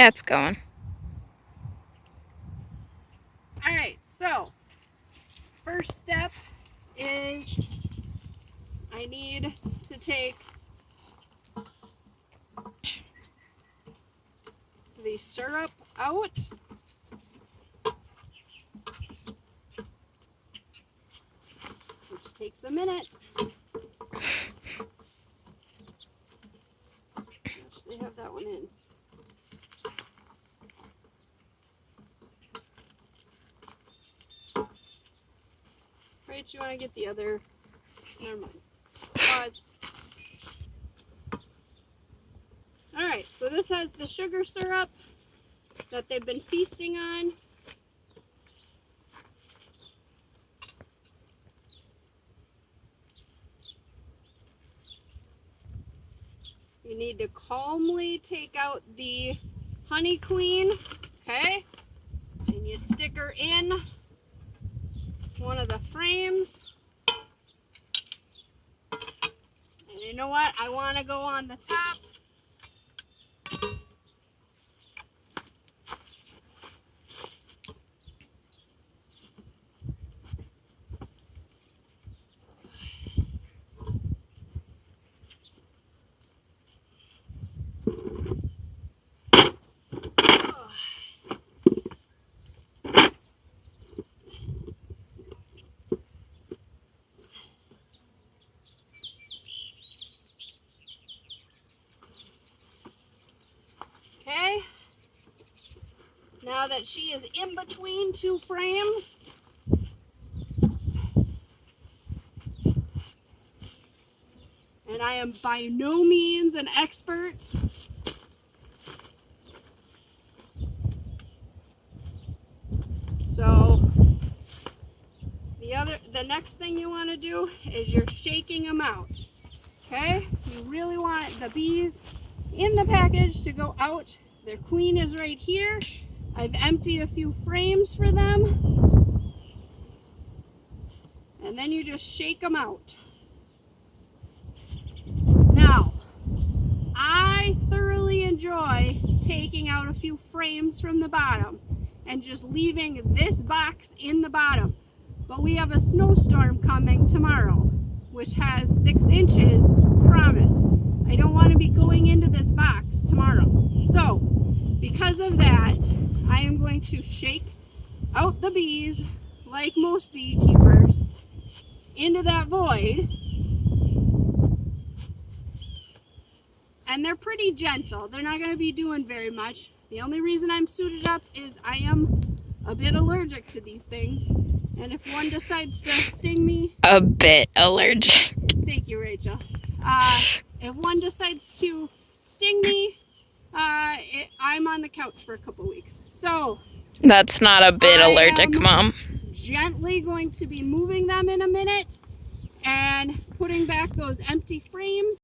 Yeah, it's going. Alright, so first step is I need to take the syrup out. Which takes a minute. Actually have that one in. Right, you want to get the other, never mind. Pause. Alright, so this has the sugar syrup that they've been feasting on. You need to calmly take out the honey queen, okay? And you stick her in one of the frames. And you know what? I want to go on the top. Okay, now that she is in between two frames, and I am by no means an expert, so the next thing you want to do is you're shaking them out. Okay, you really want the bees in the package to go out. Their queen is right here. I've emptied a few frames for them. And then you just shake them out. Now, I thoroughly enjoy taking out a few frames from the bottom and just leaving this box in the bottom. But we have a snowstorm coming tomorrow, which has 6 inches, promise. I don't want to be going into this box tomorrow. So, because of that, I am going to shake out the bees, like most beekeepers, into that void. And they're pretty gentle. They're not going to be doing very much. The only reason I'm suited up is I am a bit allergic to these things. And if one decides to sting me... A bit allergic. Thank you, Rachel. If one decides to sting me, I'm on the couch for a couple weeks. So... That's not a bit allergic, Mom. Gently going to be moving them in a minute and putting back those empty frames.